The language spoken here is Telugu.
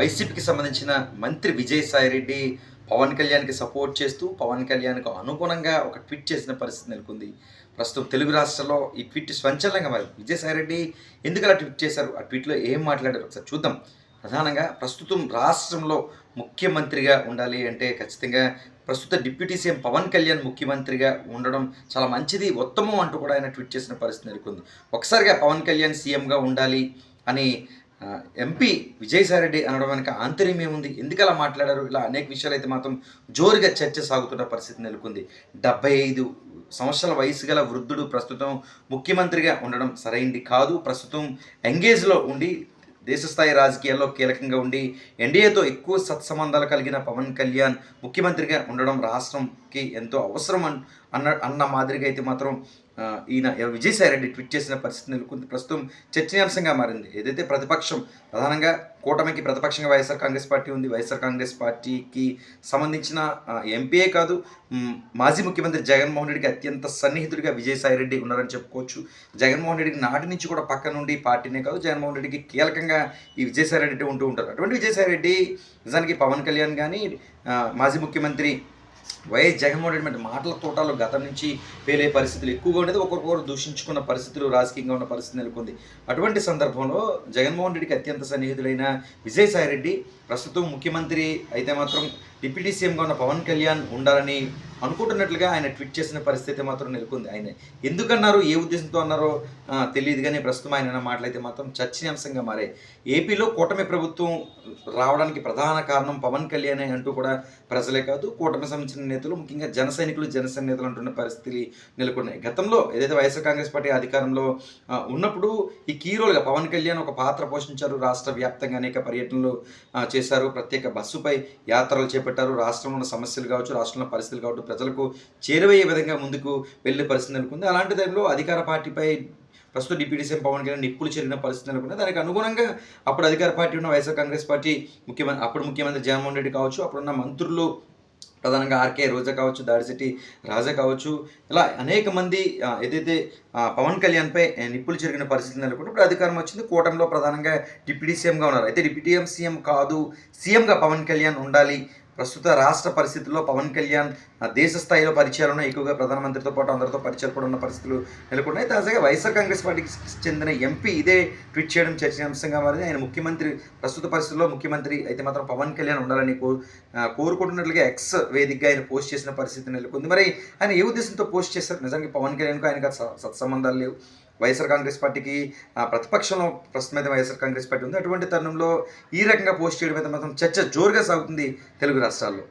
వైసీపీకి సంబంధించిన మంత్రి విజయసాయిరెడ్డి పవన్ కళ్యాణ్‌కి సపోర్ట్ చేస్తూ, పవన్ కళ్యాణ్‌కు అనుగుణంగా ఒక ట్వీట్ చేసిన పరిస్థితి నెలకొంది. ప్రస్తుతం తెలుగు రాష్ట్రాల్లో ఈ ట్వీట్ సంచలనంగా మారింది. విజయసాయిరెడ్డి ఎందుకలా ట్వీట్ చేశారు? ఆ ట్వీట్‌లో ఏం మాట్లాడారో ఒకసారి చూద్దాం. ప్రధానంగా ప్రస్తుతం రాష్ట్రంలో ముఖ్యమంత్రిగా ఉండాలి అంటే ఖచ్చితంగా ప్రస్తుత డిప్యూటీ సీఎం పవన్ కళ్యాణ్ ముఖ్యమంత్రిగా ఉండడం చాలా మంచిది, ఉత్తమం అంటూ కూడా ఆయన ట్వీట్ చేసిన పరిస్థితి నెలకొంది. ఒకసారిగా పవన్ కళ్యాణ్ సీఎంగా ఉండాలి అని ఎంపీ విజయసాయిరెడ్డి అనడం వెనక ఆంతర్యం ఏముంది? ఎందుకలా మాట్లాడారు? ఇలా అనేక విషయాలైతే మాత్రం జోరుగా చర్చ సాగుతున్న పరిస్థితి నెలకొంది. 75 సంవత్సరాల వయసు గల వృద్ధుడు ప్రస్తుతం ముఖ్యమంత్రిగా ఉండడం సరైంది కాదు. ప్రస్తుతం యంగేజ్‌లో ఉండి దేశ స్థాయి రాజకీయాల్లో కీలకంగా ఉండి ఎన్డీఏతో ఎక్కువ సత్సంబంధాలు కలిగిన పవన్ కళ్యాణ్ ముఖ్యమంత్రిగా ఉండడం రాష్ట్రంకి ఎంతో అవసరం అన్న మాదిరిగా అయితే మాత్రం ఈయన విజయసాయిరెడ్డి ట్వీట్ చేసిన పరిస్థితి నెలకొంది. ప్రస్తుతం చర్చనీయాంశంగా మారింది. ఏదైతే ప్రతిపక్షం ప్రధానంగా కూటమికి ప్రతిపక్షంగా వైఎస్ఆర్ కాంగ్రెస్ పార్టీ ఉంది. వైఎస్ఆర్ కాంగ్రెస్ పార్టీకి సంబంధించిన ఎంపీయే కాదు, మాజీ ముఖ్యమంత్రి జగన్మోహన్ రెడ్డికి అత్యంత సన్నిహితుడిగా విజయసాయిరెడ్డి ఉన్నారని చెప్పుకోవచ్చు. జగన్మోహన్ రెడ్డికి నాటి నుంచి కూడా పక్క నుండి పార్టీనే కాదు, జగన్మోహన్ రెడ్డికి కీలకంగా ఈ విజయసాయిరెడ్డి ఉంటూ ఉంటారు. అటువంటి విజయసాయిరెడ్డి నిజానికి పవన్ కళ్యాణ్ కానీ మాజీ ముఖ్యమంత్రి వైఎస్ జగన్మోహన్ రెడ్డి వంటి మాటల తోటలో గతం నుంచి పేలే పరిస్థితులు ఎక్కువగా ఉండేది. ఒకరికొకరు దూషించుకున్న పరిస్థితులు రాజకీయంగా ఉన్న పరిస్థితి నెలకొంది. అటువంటి సందర్భంలో జగన్మోహన్ రెడ్డికి అత్యంత సన్నిహితుడైన విజయసాయిరెడ్డి ప్రస్తుతం ముఖ్యమంత్రి అయితే మాత్రం డిప్యూటీ సీఎంగా ఉన్న పవన్ కళ్యాణ్ ఉండాలని అనుకుంటున్నట్లుగా ఆయన ట్వీట్ చేసిన పరిస్థితి మాత్రం నెలకొంది. ఆయన ఎందుకన్నారు, ఏ ఉద్దేశంతో అన్నారో తెలియదు, కానీ ప్రస్తుతం ఆయన మాటలైతే మాత్రం చర్చనీయాంశంగా మారాయి. ఏపీలో కూటమి ప్రభుత్వం రావడానికి ప్రధాన కారణం పవన్ కళ్యాణ్ అంటూ కూడా ప్రజలే కాదు, కూటమి సంబంధించిన నేతలు, ముఖ్యంగా జనసైనికులు నేతలు అంటున్న పరిస్థితులు నెలకొన్నాయి. గతంలో ఏదైతే వైఎస్ఆర్ కాంగ్రెస్ పార్టీ అధికారంలో ఉన్నప్పుడు ఈ కీ రోల్గా పవన్ కళ్యాణ్ ఒక పాత్ర పోషించారు. రాష్ట్ర వ్యాప్తంగా అనేక పర్యటనలు చేశారు. ప్రత్యేక బస్సుపై యాత్రలు చేపట్టారు. రాష్ట్రంలో ఉన్న సమస్యలు కావచ్చు, రాష్ట్రంలో పరిస్థితులు కావచ్చు, ప్రజలకు చేరువయ్యే విధంగా ముందుకు వెళ్ళే పరిస్థితి నెలకొంది. అలాంటి టైంలో అధికార పార్టీపై ప్రస్తుత డిప్యూటీ సీఎం పవన్ కళ్యాణ్ నిప్పులు చెరిగిన పరిస్థితి నెలకొంది. దానికి అనుగుణంగా అప్పుడు అధికార పార్టీ ఉన్న వైఎస్ఆర్ కాంగ్రెస్ పార్టీ అప్పుడు ముఖ్యమంత్రి జగన్మోహన్ రెడ్డి కావచ్చు, అప్పుడున్న మంత్రులు ప్రధానంగా ఆర్కే రోజా కావచ్చు, దాడిశెట్టి రాజా కావచ్చు, ఇలా అనేక మంది ఏదైతే పవన్ కళ్యాణ్పై నిప్పులు చెరిగిన పరిస్థితి నెలకొంది. ఇప్పుడు అధికారం వచ్చింది. కూటమిలో ప్రధానంగా డిప్యూటీ సీఎంగా ఉన్నారు. అయితే డిప్యూటీ సీఎం కాదు, సీఎంగా పవన్ కళ్యాణ్ ఉండాలి. ప్రస్తుత రాష్ట్ర పరిస్థితుల్లో పవన్ కళ్యాణ్ దేశ స్థాయిలో పరిచయాలను ఎక్కువగా ప్రధానమంత్రితో పాటు అందరితో పరిచయాలు కూడా ఉన్న పరిస్థితులు నెలకొన్నాయి. తాజాగా వైఎస్ఆర్ కాంగ్రెస్ పార్టీకి చెందిన ఎంపీ ఇదే ట్వీట్ చేయడం చర్చనీయాంశంగా మారింది. ఆయన ముఖ్యమంత్రి ప్రస్తుత పరిస్థితుల్లో ముఖ్యమంత్రి అయితే మాత్రం పవన్ కళ్యాణ్ ఉండాలని కోరుకుంటున్నట్లుగా ఎక్స్ వేదికగా ఆయన పోస్ట్ చేసిన పరిస్థితి నెలకొంది. మరి ఆయన ఏ ఉద్దేశంతో పోస్ట్ చేశారు? నిజానికి పవన్ కళ్యాణ్కు ఆయనకు సత్సంబంధాలు లేవు. వైఎస్ఆర్ కాంగ్రెస్ పార్టీకి ప్రతిపక్షంలో ప్రస్తుతం అయితే వైఎస్ఆర్ కాంగ్రెస్ పార్టీ ఉంది. అటువంటి తరుణంలో ఈ రకంగా పోస్ట్ చేయడం అయితే మాత్రం చర్చ జోరుగా సాగుతుంది తెలుగు రాష్ట్రాల్లో.